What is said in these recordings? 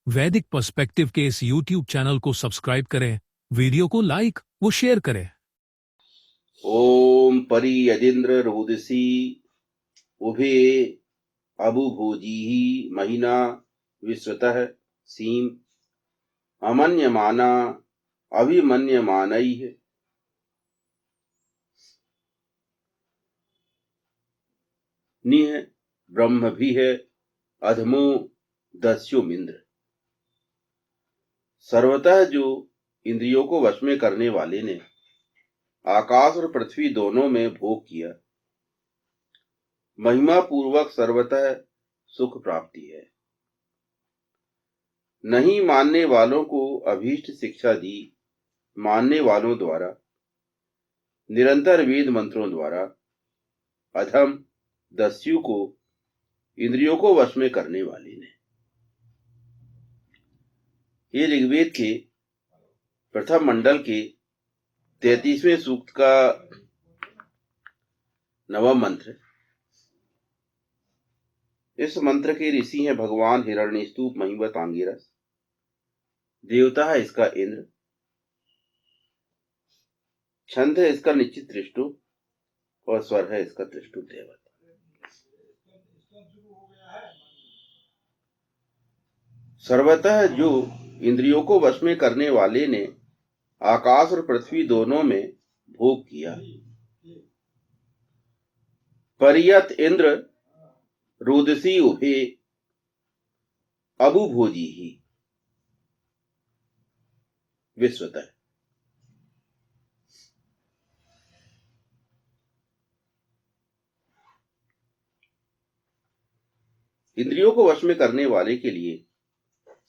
वैदिक पर्सपेक्टिव के इस YouTube चैनल को सब्सक्राइब करें, वीडियो को लाइक व शेयर करें। ओम परि यदिन्द्र रोदसी उभे अबुभोजी महिना विश्रुतः सीम अमन्यमाना अभिमन्यमानैः निह ब्रह्मभिः अधमो दस्युमिंद्र। सर्वतः जो इंद्रियों को वश में करने वाले ने आकाश और पृथ्वी दोनों में भोग किया, महिमा पूर्वक सर्वतः सुख प्राप्ति है। नहीं मानने वालों को अभीष्ट शिक्षा दी, मानने वालों द्वारा निरंतर वेद मंत्रों द्वारा अधम दस्यु को इंद्रियों को वश में करने वाले ने। ये ऋग्वेद के प्रथम मंडल के 33वें सूक्त का 9वां मंत्र। इस मंत्र के ऋषि हैं भगवान हिरण्यस्तूप महिमवत आंगिरस। देवता है इसका इंद्र। छंद है इसका निश्चित त्रिष्टु और स्वर है इसका त्रिष्टु देवता। सर्वतः जो इंद्रियों को वश में करने वाले ने आकाश और पृथ्वी दोनों में भोग किया। परियत इंद्र रोदसी उभे अबुभोजी ही विश्वतः। इंद्रियों को वश में करने वाले के लिए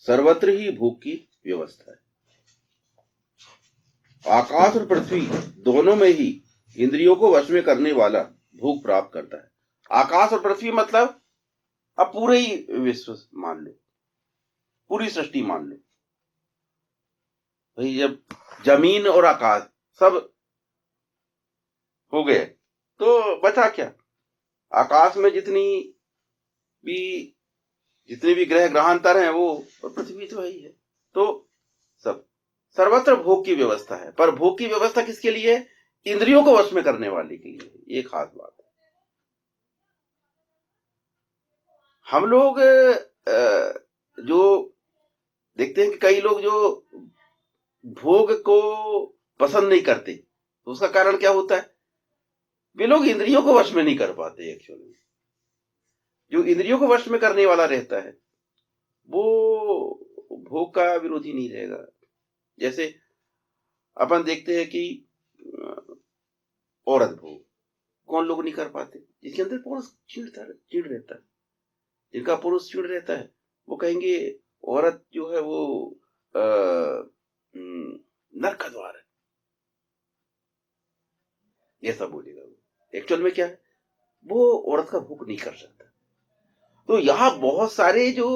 सर्वत्र ही भोग की व्यवस्था है। आकाश और पृथ्वी दोनों में ही इंद्रियों को वश में करने वाला भोग प्राप्त करता है। आकाश और पृथ्वी मतलब अब पूरे ही विश्व मान लो, पूरी सृष्टि मान लो भाई। जब जमीन और आकाश सब हो गए तो बचा क्या? आकाश में जितने भी ग्रह ग्रहांतर हैं वो, और पृथ्वी तो है ही है। तो सब सर्वत्र भोग की व्यवस्था है। पर भोग की व्यवस्था किसके लिए? इंद्रियों को वश में करने वाले के लिए। ये खास बात है। हम लोग जो देखते हैं कि कई लोग जो भोग को पसंद नहीं करते, तो उसका कारण क्या होता है? वे लोग इंद्रियों को वश में नहीं कर पाते। एक्चुअली जो इंद्रियों को वश में करने वाला रहता है वो भोग का विरोधी नहीं रहेगा। जैसे अपन देखते हैं कि औरत भोग कौन लोग नहीं कर पाते? जिसके अंदर पुरुष चिड़ रहता है। जिनका पुरुष चिड़ रहता है वो कहेंगे औरत जो है वो नरक का द्वार है, ये सब बोलेगा। वो एक्चुअल में क्या है? वो औरत का भोग नहीं कर सकता। तो यहां बहुत सारे जो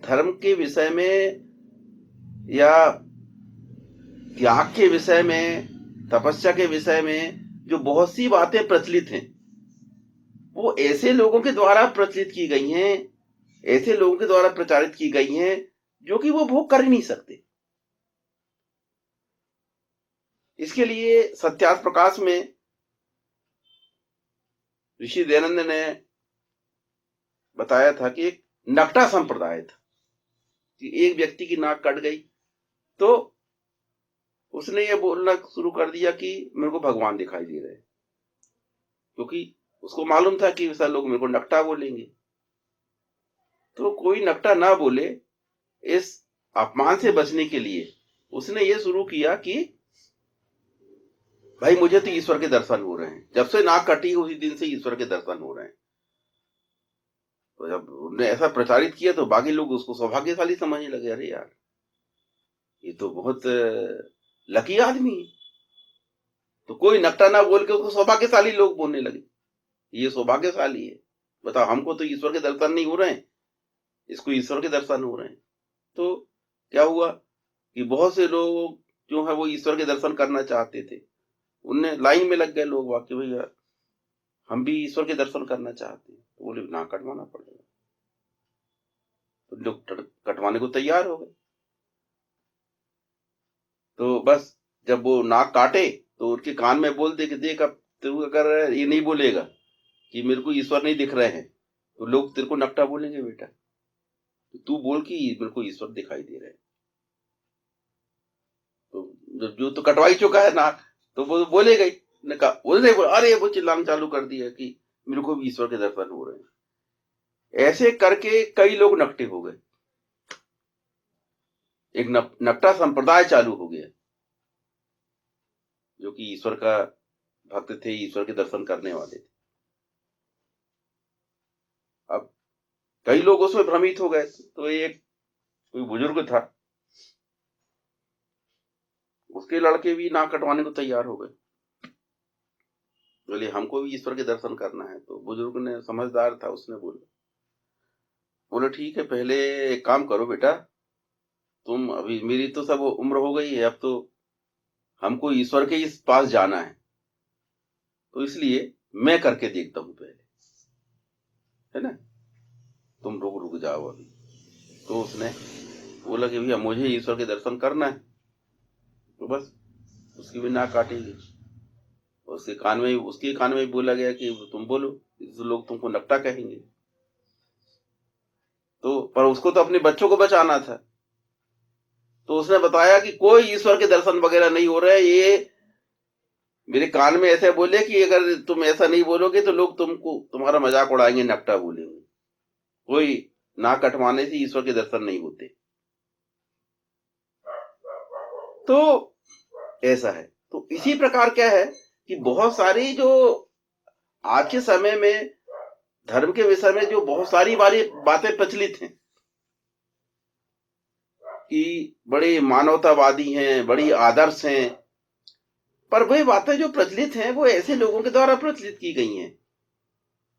धर्म के विषय में या त्याग के विषय में, तपस्या के विषय में जो बहुत सी बातें प्रचलित हैं, वो ऐसे लोगों के द्वारा प्रचलित की गई हैं, ऐसे लोगों के द्वारा प्रचारित की गई हैं जो कि वो भोग कर ही नहीं सकते। इसके लिए सत्यार्थ प्रकाश में ऋषि दयानंद ने बताया था कि एक नकटा संप्रदाय था कि एक व्यक्ति की नाक कट गई तो उसने ये बोलना शुरू कर दिया कि मेरे को भगवान दिखाई दे रहे हैं, क्योंकि उसको मालूम था कि वैसा लोग मेरे को नकटा बोलेंगे। तो कोई नकटा ना बोले, इस अपमान से बचने के लिए उसने ये शुरू किया कि भाई मुझे तो ईश्वर के दर्शन हो रहे हैं। जब से नाक कटी उसी दिन से ईश्वर के दर्शन हो रहे हैं। तो जब उन्होंने ऐसा प्रचारित किया तो बाकी लोग उसको सौभाग्यशाली समझने लगे। अरे यार, ये तो बहुत लकी आदमी है। तो कोई नकटा ना बोल के उसको सौभाग्यशाली लोग बोलने लगे, ये सौभाग्यशाली है। बताओ, हमको तो ईश्वर के दर्शन नहीं हो रहे हैं, इसको ईश्वर के दर्शन हो रहे हैं। तो क्या हुआ कि बहुत से लोग जो है वो ईश्वर के दर्शन करना चाहते थे। उनने लाइन में लग गए लोग, वाकई भैया हम भी ईश्वर के दर्शन करना चाहते हैं। तो बोले ना, कटवाना पड़ेगा। तो लोग कटवाने को तैयार हो गए। तो बस जब वो नाक काटे तो उनके कान में बोल दे कि देख, अब तू अगर ये नहीं बोलेगा कि मेरे को ईश्वर नहीं दिख रहे हैं, तो लोग तेरे को नकटा बोलेंगे बेटा। तो तू बोल कि मेरे को ईश्वर दिखाई दे रहे हैं। तो जो तो कटवाई चुका है नाक, तो वो बोलेगा ही। ने कहा वो नहीं बोला, अरे वो चिल्लाना चालू कर दिया कि मेरे को भी ईश्वर के दर्शन हो रहे हैं। ऐसे करके कई लोग नकटे हो गए। एक नकटा संप्रदाय चालू हो गया, जो कि ईश्वर का भक्त थे, ईश्वर के दर्शन करने वाले थे। अब कई लोग उसमें भ्रमित हो गए। तो एक कोई बुजुर्ग था, उसके लड़के भी नाक कटवाने को तैयार हो गए। बोले हमको भी ईश्वर के दर्शन करना है। तो बुजुर्ग ने, समझदार था, उसने बोले ठीक है, पहले एक काम करो बेटा, तुम अभी, मेरी तो सब उम्र हो गई है, अब तो हमको ईश्वर के इस पास जाना है, तो इसलिए मैं करके देखता हूं पहले, है ना, तुम रुक जाओ अभी। तो उसने बोला कि भैया मुझे ईश्वर के दर्शन करना है। तो बस उसकी भी नाक काटेगी। उसके कान में बोला गया कि तुम बोलो, लोग तुमको नकटा कहेंगे। तो पर उसको तो अपने बच्चों को बचाना था। तो उसने बताया कि कोई ईश्वर के दर्शन वगैरह नहीं हो रहे, ये मेरे कान में ऐसे बोले कि अगर तुम ऐसा नहीं बोलोगे तो लोग तुम्हारा मजाक उड़ाएंगे, नकटा बोलेंगे। कोई नाक कटवाने से ईश्वर के दर्शन नहीं होते। तो ऐसा है। तो इसी प्रकार क्या है कि बहुत सारी जो आज के समय में धर्म के विषय में जो बहुत सारी बातें प्रचलित हैं कि बड़े मानवतावादी हैं, बड़ी आदर्श हैं, पर वही बातें जो प्रचलित हैं वो ऐसे लोगों के द्वारा प्रचलित की गई हैं,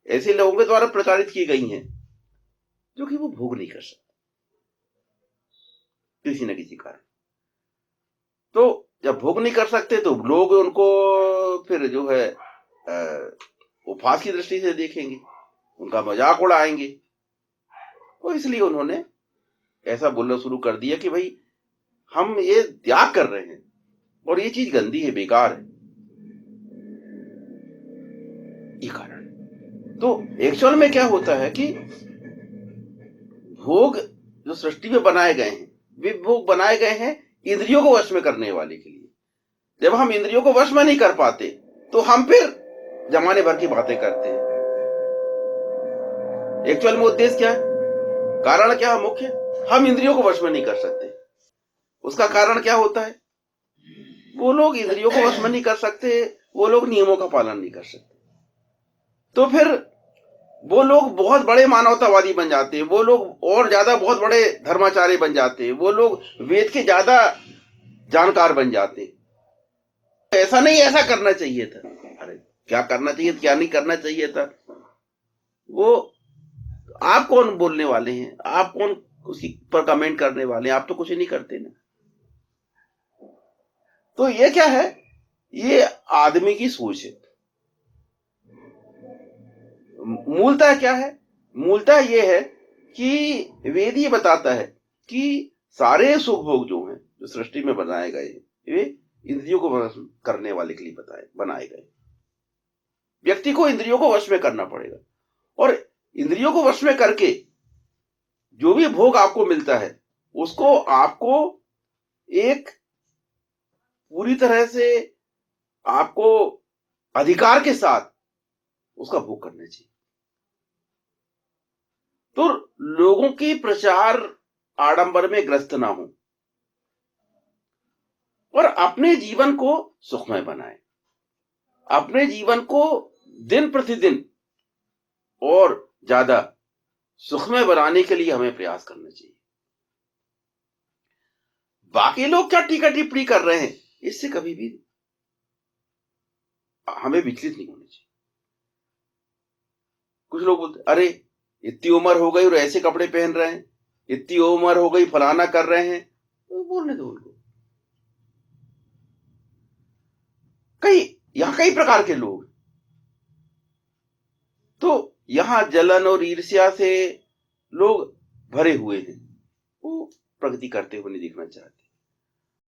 ऐसे लोगों के द्वारा प्रचारित की गई हैं जो कि वो भोग नहीं कर सकते किसी न किसी कारण। तो जब भोग नहीं कर सकते तो लोग उनको फिर जो है उपहास की दृष्टि से देखेंगे, उनका मजाक उड़ाएंगे। तो इसलिए उन्होंने ऐसा बोलना शुरू कर दिया कि भाई हम ये त्याग कर रहे हैं और ये चीज गंदी है, बेकार है, ये कारण। तो एक्चुअल में क्या होता है कि भोग जो सृष्टि में बनाए गए हैं, वे भोग बनाए गए हैं इंद्रियों को वश में करने वाले के लिए। जब हम इंद्रियों को वश में नहीं कर पाते तो हम फिर जमाने भर की बातें करते हैं। एक्चुअल में उद्देश्य क्या है, कारण क्या है मुख्य, हम इंद्रियों को वश में नहीं कर सकते। उसका कारण क्या होता है, वो लोग इंद्रियों को वश में नहीं कर सकते, वो लोग नियमों का पालन नहीं कर सकते। तो फिर वो लोग बहुत बड़े मानवतावादी बन जाते हैं, वो लोग और ज्यादा बहुत बड़े धर्माचार्य बन जाते हैं, वो लोग वेद के ज्यादा जानकार बन जाते हैं। ऐसा नहीं, ऐसा करना चाहिए था। अरे क्या करना चाहिए, क्या नहीं करना चाहिए था, वो आप कौन बोलने वाले हैं, आप कौन उसी पर कमेंट करने वाले हैं, आप तो कुछ नहीं करते ना। तो ये क्या है, ये आदमी की सोच है। मूलतः क्या है, मूलतः ये है कि वेद ये बताता है कि सारे सुख भोग जो हैं, जो सृष्टि में बनाए गए हैं, वे इंद्रियों को वश करने वाले के लिए बनाए गए। व्यक्ति को इंद्रियों को वश में करना पड़ेगा, और इंद्रियों को वश में करके जो भी भोग आपको मिलता है उसको आपको एक पूरी तरह से आपको अधिकार के साथ उसका भोग करना चाहिए। तो लोगों की प्रचार आडंबर में ग्रस्त ना हो और अपने जीवन को सुखमय बनाए, अपने जीवन को दिन प्रतिदिन और ज्यादा सुखमय बनाने के लिए हमें प्रयास करना चाहिए। बाकी लोग क्या टीका टिप्पणी कर रहे हैं, इससे कभी भी हमें विचलित नहीं होना चाहिए। कुछ लोग बोलते अरे इतनी उम्र हो गई और ऐसे कपड़े पहन रहे हैं, इतनी उम्र हो गई फलाना कर रहे हैं, तो बोलने दो उनको। यहां कई प्रकार के लोग, तो यहां जलन और ईर्ष्या से लोग भरे हुए हैं, वो प्रगति करते हुए नहीं दिखना चाहते।